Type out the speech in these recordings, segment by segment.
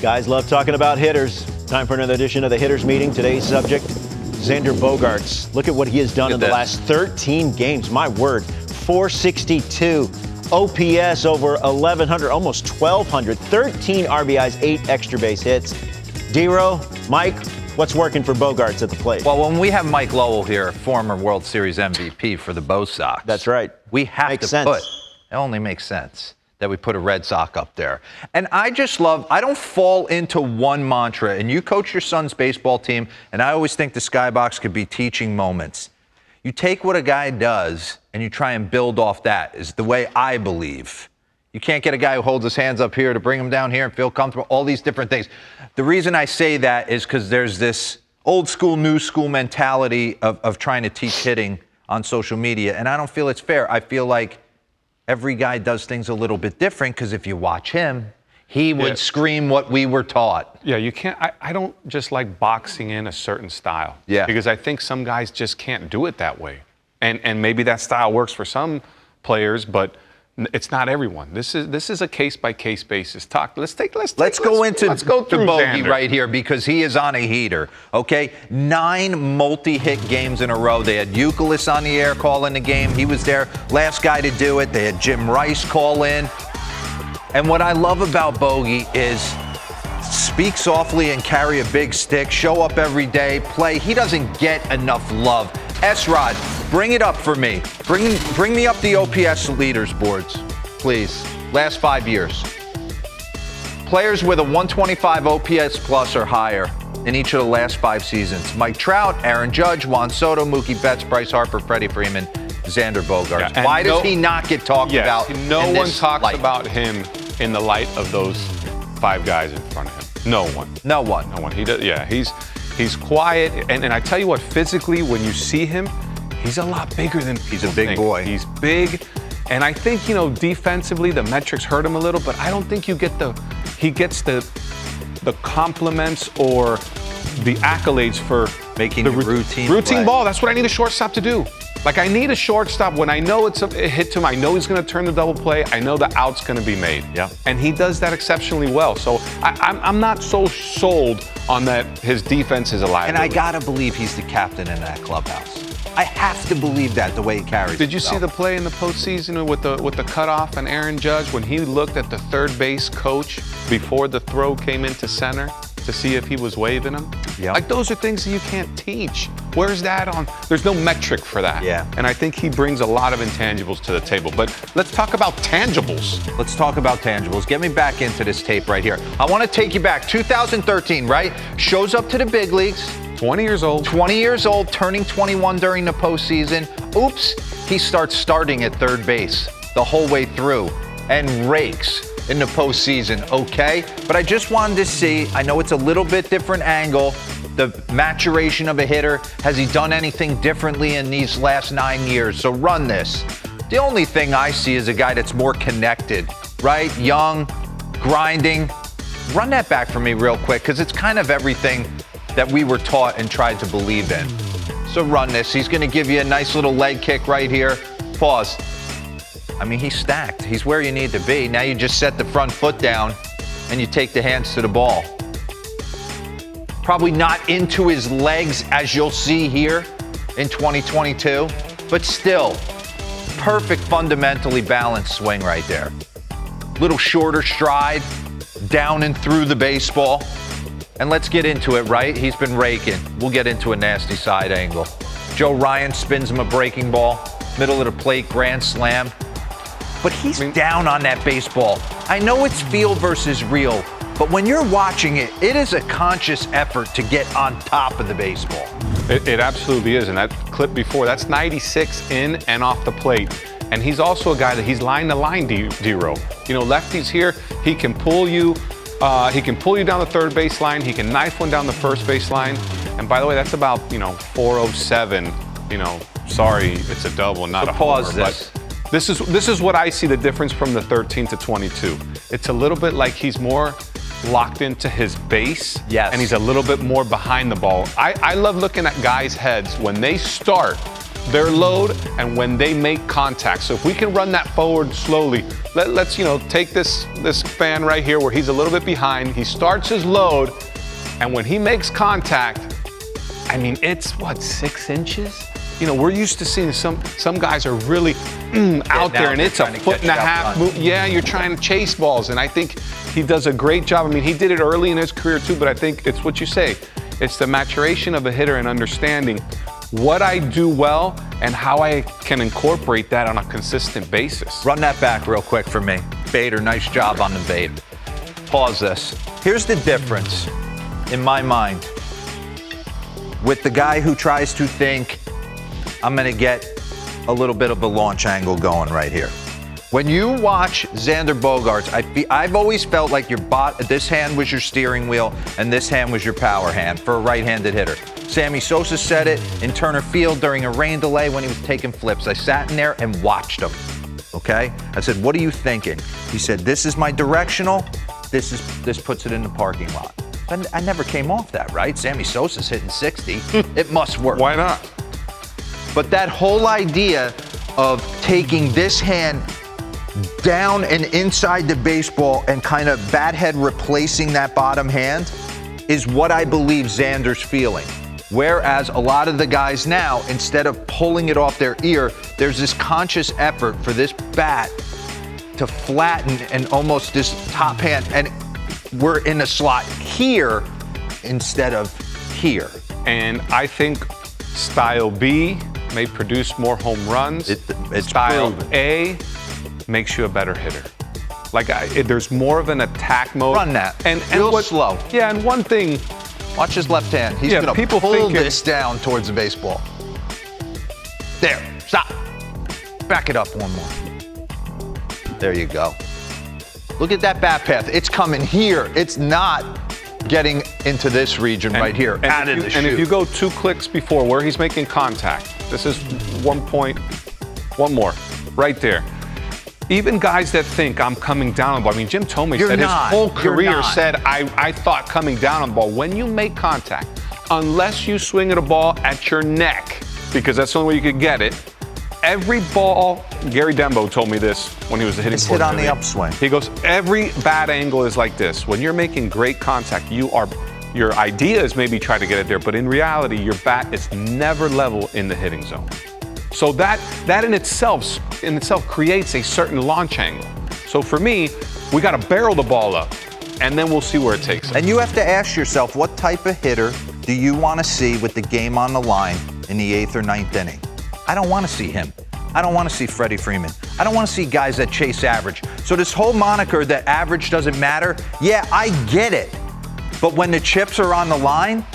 Guys love talking about hitters. Time for another edition of the Hitters Meeting. Today's subject, Xander Bogaerts. Look at what he has done in the last 13 games. My word, 462. OPS over 1,100, almost 1,200. 13 RBIs, 8 extra base hits. DeRo, Mike, what's working for Bogaerts at the plate? Well, when we have Mike Lowell here, former World Series MVP for the Bo Sox. That's right. We have to put, it only makes sense that we put a Red Sox up there. And I just love, I don't fall into one mantra. And you coach your son's baseball team, and I always think the Skybox could be teaching moments. You take what a guy does and you try and build off that, is the way I believe. You can't get a guy who holds his hands up here to bring him down here and feel comfortable, all these different things. The reason I say that is because there's this old school, new school mentality of trying to teach hitting on social media, and I don't feel it's fair. I feel like every guy does things a little bit different, because if you watch him, he would scream what we were taught. Yeah, you can't. I don't just like boxing in a certain style. Yeah. Because I think some guys just can't do it that way. And maybe that style works for some players, but it's not everyone. This is a case-by-case basis. Let's go through Bogey Xander right here, because he is on a heater. Okay, 9 multi-hit games in a row. They had Euclid on the air calling the game. He was there, last guy to do it. They had Jim Rice call in. And what I love about Bogey is speak softly and carry a big stick, show up every day, play. He doesn't get enough love. S-Rod, bring it up for me. Bring me up the OPS leaders boards, please. Last 5 years. Players with a 125 OPS plus or higher in each of the last 5 seasons. Mike Trout, Aaron Judge, Juan Soto, Mookie Betts, Bryce Harper, Freddie Freeman, Xander Bogaerts. Yeah, why does he not get talked about? No one talks about him in the light of those 5 guys in front of him. No one. No one. No one. He does. Yeah, he's quiet, and I tell you what, physically, when you see him, he's a lot bigger than people He's a big think. boy. He's big, and I think, you know, defensively the metrics hurt him a little, but I don't think he gets the compliments or the accolades for making the routine ball. That's what I need a shortstop to do. Like, I need a shortstop when I know it's a hit to him. I know he's going to turn the double play. I know the out's going to be made. Yeah. And he does that exceptionally well. So I'm not so sold on that his defense is a liability. And I got to believe he's the captain in that clubhouse. I have to believe that, the way he carries Did you himself. see the play in the postseason with the cutoff and Aaron Judge when he looked at the third base coach before the throw came into center to see if he was waving him? Yeah. Like, those are things that you can't teach. Where's that on? There's no metric for that. Yeah. And I think he brings a lot of intangibles to the table. But let's talk about tangibles. Let's talk about tangibles. Get me back into this tape right here. I want to take you back. 2013, right? Shows up to the big leagues. 20 years old. 20 years old, turning 21 during the postseason. Oops, he starts starting at third base the whole way through and rakes in the postseason, okay? But I just wanted to see, I know it's a little bit different angle, the maturation of a hitter. Has he done anything differently in these last 9 years? So run this. The only thing I see is a guy that's more connected, right? Young, grinding. Run that back for me real quick, because it's kind of everything that we were taught and tried to believe in. So run this. He's going to give you a nice little leg kick right here. Pause. I mean, he's stacked. He's where you need to be. Now you just set the front foot down and you take the hands to the ball. Probably not into his legs, as you'll see here in 2022, but still, perfect fundamentally balanced swing right there. Little shorter stride, down and through the baseball. And let's get into it, right? He's been raking. We'll get into a nasty side angle. Joe Ryan spins him a breaking ball, middle of the plate, grand slam. But he's down on that baseball. I know it's feel versus real, but when you're watching it, it is a conscious effort to get on top of the baseball. It absolutely is. And that clip before, that's 96 in and off the plate. And he's also a guy that he's line to line, DeRo. You know, lefties here, he can pull you. He can pull you down the third base line. He can knife one down the first base line. And by the way, that's about, 407. Sorry, it's a double, not a homer. Pause this. But this is what I see the difference from the 13 to 22. It's a little bit like he's more locked into his base. Yes. And he's a little bit more behind the ball. I love looking at guys' heads when they start their load and when they make contact. So if we can run that forward slowly, let's take this fan right here where he's a little bit behind. He starts his load, and when he makes contact, I mean, it's what, 6 inches? We're used to seeing some guys are really out there, and it's a 1.5 move. Yeah, you're trying to chase balls, and I think he does a great job. I mean, he did it early in his career too, but I think it's what you say. It's the maturation of a hitter and understanding what I do well and how I can incorporate that on a consistent basis. Run that back real quick for me. Bader, nice job on the bait. Pause this. Here's the difference, in my mind, with the guy who tries to think, I'm going to get a little bit of a launch angle going right here. When you watch Xander Bogaerts, I've always felt like this hand was your steering wheel and this hand was your power hand for a right-handed hitter. Sammy Sosa said it in Turner Field during a rain delay when he was taking flips. I sat in there and watched him, okay? I said, what are you thinking? He said, this is my directional, this puts it in the parking lot. I never came off that, right? Sammy Sosa's hitting 60. It must work. Why not? But that whole idea of taking this hand down and inside the baseball and kind of bat head replacing that bottom hand is what I believe Xander's feeling. Whereas a lot of the guys now, instead of pulling it off their ear, there's this conscious effort for this bat to flatten and almost this top hand, and we're in a slot here instead of here. And I think style B may produce more home runs. It's style proven. A makes you a better hitter. Like there's more of an attack mode. Run that. And real slow. Yeah, and one thing. Watch his left hand. He's going to pull this down towards the baseball. There. Stop. Back it up one more. There you go. Look at that bat path. It's coming here. It's not getting into this region right here. And if you go 2 clicks before where he's making contact, this is 1 point, one more, right there. Even guys that think I'm coming down on the ball. I mean, Jim Thome said his whole career said, I thought coming down on the ball. When you make contact, unless you swing at a ball at your neck, because that's the only way you could get it, every ball, Gary Dembo told me this when he was the hitting coach. Hit on the upswing. He goes, every bat angle is like this. When you're making great contact, your idea is maybe try to get it there, but in reality, your bat is never level in the hitting zone. So that in itself creates a certain launch angle. So for me, we got to barrel the ball up, and then we'll see where it takes us. And you have to ask yourself, what type of hitter do you want to see with the game on the line in the 8th or 9th inning? I don't want to see him. I don't want to see Freddie Freeman. I don't want to see guys that chase average. So this whole moniker that average doesn't matter, yeah, I get it. But when the chips are on the line,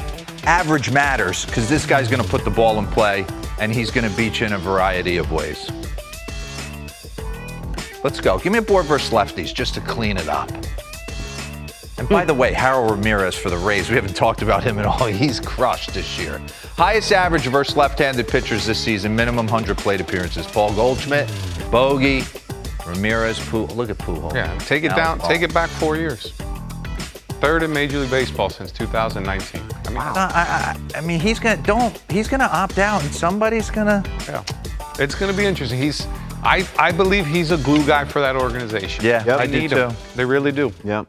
average matters, because this guy's going to put the ball in play, and he's going to beat you in a variety of ways. Let's go. Give me a board versus lefties just to clean it up. And by the way, Harold Ramirez for the Rays, we haven't talked about him at all. He's crushed this year. Highest average versus left-handed pitchers this season, minimum 100 plate appearances. Paul Goldschmidt, Bogey, Ramirez, Look at Pujols. Yeah, take it down, take it back 4 years. 3rd in Major League Baseball since 2019. I mean, wow. I mean, he's gonna opt out, and somebody's gonna. Yeah, it's gonna be interesting. I believe he's a glue guy for that organization. Yeah, I need him. They really do. Yeah.